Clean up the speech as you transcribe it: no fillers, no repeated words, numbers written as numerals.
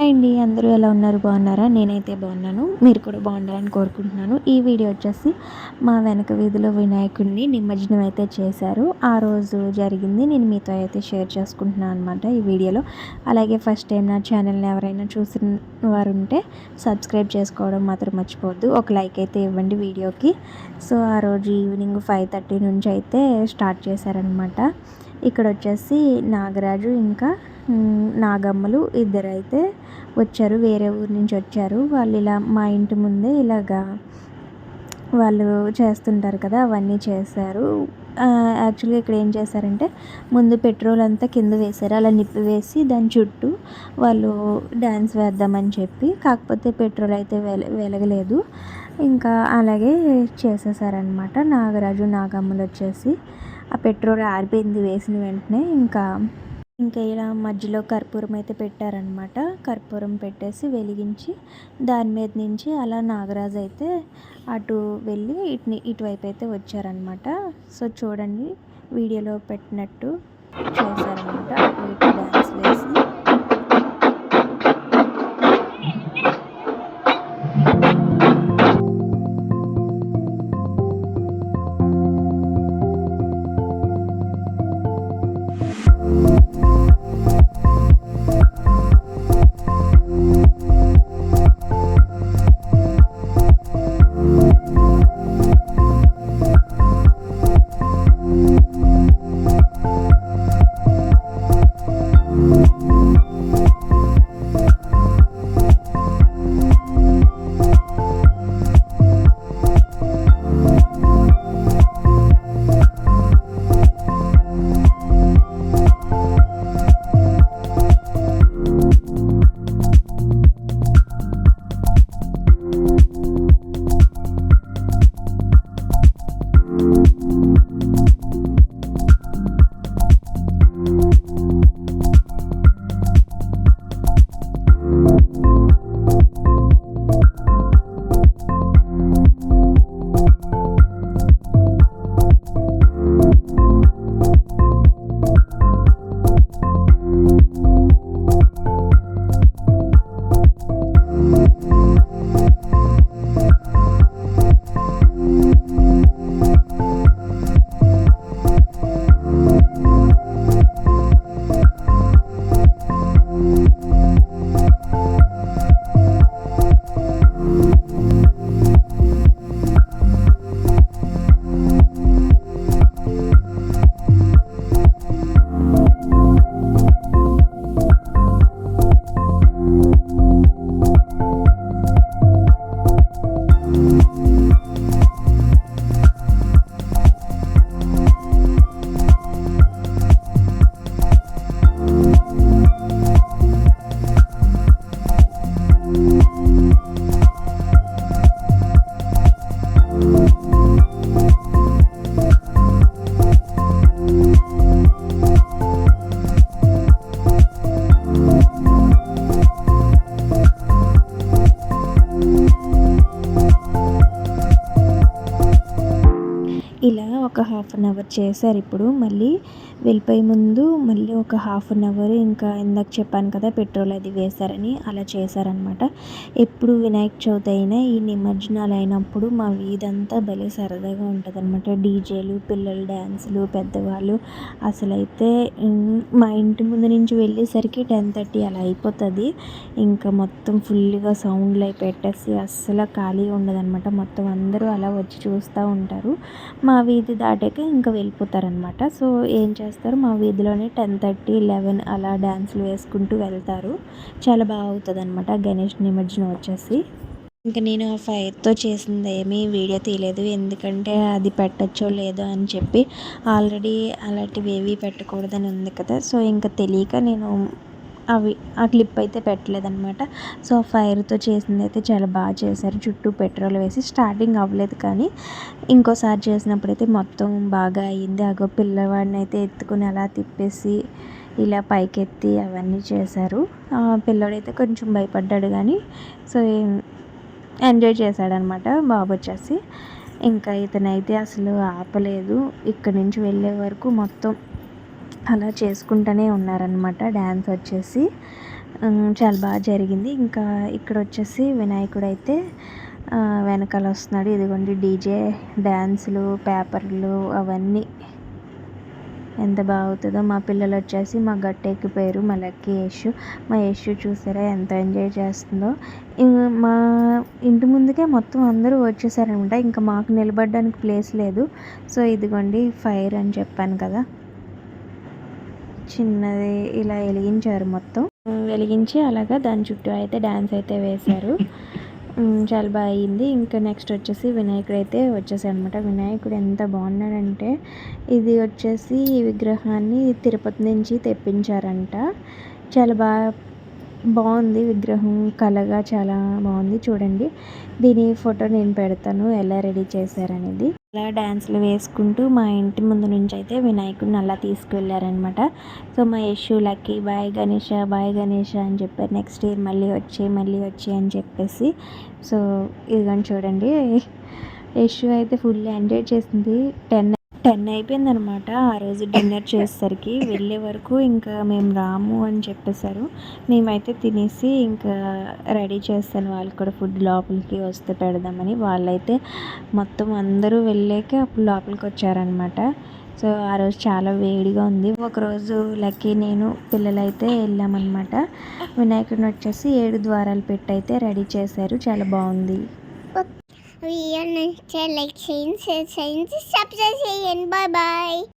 Hi అండి. అందరూ ఎలా ఉన్నారు? బాగున్నారా? నేనైతే బాగున్నాను. మీరు కూడా బాగుండాలని కోరుకుంటున్నాను. ఈ వీడియో వచ్చేసి మా వెనక వీధిలో వినాయకుడిని నిమజ్జనం అయితే చేశారు. ఆ రోజు జరిగింది నేను మీతో అయితే షేర్ చేసుకుంటున్నాను అనమాట ఈ వీడియోలో. అలాగే ఫస్ట్ టైం నా ఛానల్ని ఎవరైనా చూసిన వారు ఉంటే సబ్స్క్రైబ్ చేసుకోవడం మాత్రం మర్చిపోవద్దు. ఒక లైక్ అయితే ఇవ్వండి వీడియోకి. సో ఆ రోజు ఈవినింగ్ 5:30 నుంచి అయితే స్టార్ట్ చేశారనమాట. ఇక్కడ వచ్చేసి నాగరాజు ఇంకా నాగమ్మలు ఇద్దరైతే వచ్చారు. వేరే ఊరు నుంచి వచ్చారు. వాళ్ళు ఇలా మా ఇంటి ముందే ఇలాగా వాళ్ళు చేస్తుంటారు కదా, అవన్నీ చేశారు. యాక్చువల్గా ఇక్కడ ఏం చేశారంటే ముందు పెట్రోల్ అంతా కింద వేశారు. అలా నిప్పి వేసి దాని చుట్టూ వాళ్ళు డ్యాన్స్ వేద్దామని చెప్పి, కాకపోతే పెట్రోల్ అయితే వెలగలేదు. ఇంకా అలాగే చేసేసారనమాట. నాగరాజు నాగమ్మలు వచ్చేసి ఆ పెట్రోల్ ఆరిపోయింది వేసిన వెంటనే. ఇంకా ఇలా మధ్యలో కర్పూరం అయితే పెట్టారనమాట. కర్పూరం పెట్టేసి వెలిగించి దాని మీద నుంచి అలా నాగరాజు అయితే అటు వెళ్ళి ఇటువైపు అయితే వచ్చారనమాట. సో చూడండి, వీడియోలో పెట్టినట్టు చేశారనమాట. అటు ఇటు డ్యాన్స్ వేసి ఇలా ఒక 1/2 అవర్ చేశారు. ఇప్పుడు మళ్ళీ వెళ్ళిపోయే ముందు మళ్ళీ ఒక 1/2 అవర్ ఇంకా ఇందాక చెప్పాను కదా పెట్రోల్ అది వేశారని, అలా చేశారనమాట. ఎప్పుడు వినాయక చవితి అయినా ఈ నిమజ్జనాలు అయినప్పుడు మా వీధంతా భలే సరదాగా ఉంటుంది అనమాట. డీజేలు, పిల్లల డ్యాన్సులు, పెద్దవాళ్ళు అసలైతే మా ఇంటి ముందు నుంచి వెళ్ళేసరికి 10:30 అలా అయిపోతుంది. ఇంకా మొత్తం ఫుల్గా సౌండ్లు అవి పెట్టేసి అస్సలు ఖాళీ ఉండదన్నమాట. మొత్తం అందరూ అలా వచ్చి చూస్తూ ఉంటారు. మా వీధి దాటాక ఇంకా వెళ్ళిపోతారనమాట. సో ఏం చేస్తారు, మా వీధిలోనే 10:30, 11 అలా డ్యాన్సులు వేసుకుంటూ వెళ్తారు. చాలా బాగా అవుతుంది అనమాట గణేష్ నిమజ్జనం వచ్చేసి. ఇంకా నేను ఆ ఫైర్తో చేసింది ఏమీ వీడియో తీయలేదు, ఎందుకంటే అది పెట్టచ్చో లేదో అని చెప్పి. ఆల్రెడీ అలాంటివి ఏవి పెట్టకూడదని ఉంది కదా. సో ఇంకా తెలియక నేను ఆ క్లిప్ అయితే పెట్టలేదన్నమాట. సో ఫైర్తో చేసింది అయితే చాలా బాగా చేశారు. చుట్టూ పెట్రోల్ వేసి స్టార్టింగ్ అవ్వలేదు, కానీ ఇంకోసారి చేసినప్పుడైతే మొత్తం బాగా అయ్యింది. అగో పిల్లవాడిని అయితే ఎత్తుకుని అలా తిప్పేసి ఇలా పైకెత్తి అవన్నీ చేశారు. పిల్లవాడైతే కొంచెం భయపడ్డాడు, కానీ సో ఎంజాయ్ చేశాడనమాట బాబు వచ్చేసి. ఇంకా ఇతనైతే అసలు ఆపలేదు. ఇక్కడి నుంచి వెళ్ళే వరకు మొత్తం అలా చేసుకుంటూనే ఉన్నారనమాట డ్యాన్స్ వచ్చేసి. చాలా బాగా జరిగింది. ఇంకా ఇక్కడ వచ్చేసి వినాయకుడు అయితే వెనకాల వస్తున్నాడు. ఇదిగోండి డీజే, డ్యాన్సులు, పేపర్లు అవన్నీ ఎంత బాగా అవుతుందో. మా పిల్లలు వచ్చేసి మా గట్టు ఎక్కిపోయారు. మా లక్కీ యష్, మా యష్ చూసారా ఎంత ఎంజాయ్ చేస్తుందో. మా ఇంటి ముందుకే మొత్తం అందరూ వచ్చేసారనమాట. ఇంకా మాకు నిలబడడానికి ప్లేస్ లేదు. సో ఇదిగోండి ఫైర్ అని చెప్పాను కదా, చిన్నది ఇలా వెలిగించారు. మొత్తం వెలిగించి అలాగా దాని చుట్టూ అయితే డ్యాన్స్ అయితే వేశారు. చాలా బాగా అయింది. ఇంకా నెక్స్ట్ వచ్చేసి వినాయకుడు అయితే వచ్చేసాడు అనమాట. వినాయకుడు ఎంత బాగున్నాడంటే, ఇది వచ్చేసి ఈ విగ్రహాన్ని తిరుపతి నుంచి తెప్పించారంట. చాలా బాగుంది విగ్రహం, కళగా చాలా బాగుంది. చూడండి, దీని ఫోటో నేను పెడతాను ఎలా రెడీ చేశారనేది. అలా డ్యాన్స్లు వేసుకుంటూ మా ఇంటి ముందు నుంచి అయితే వినాయకుడిని అలా తీసుకువెళ్ళారనమాట. సో మా Yashu lucky boy Ganesha, boy Ganesha అని చెప్పారు. నెక్స్ట్ ఇయర్ మళ్ళీ వచ్చి అని చెప్పేసి. సో ఇదిగోని చూడండి, యశు అయితే ఫుల్ ఎంజాయ్ చేసింది. 10 అయిపోయిందనమాట ఆ రోజు డిన్నర్ చేసేసరికి. వెళ్ళే వరకు ఇంకా మేము రాము అని చెప్పేశారు. మేమైతే తినేసి ఇంకా రెడీ చేస్తాను వాళ్ళకి కూడా ఫుడ్ లోపలికి వస్తే పెడదామని. వాళ్ళైతే మొత్తం అందరూ వెళ్ళాక అప్పుడు లోపలికి వచ్చారనమాట. సో ఆ రోజు చాలా వేడిగా ఉంది. ఒకరోజు లక్కీ, నేను, పిల్లలైతే వెళ్ళామన్నమాట. వినాయకుడిని వచ్చేసి 7 ద్వారాలు పెట్టి అయితే రెడీ చేశారు. చాలా బాగుంది. వీడియో నచ్చితే లైక్ చేయండి, షేర్ చేయండి, సబ్స్క్రైబ్ చేయండి. Bye bye.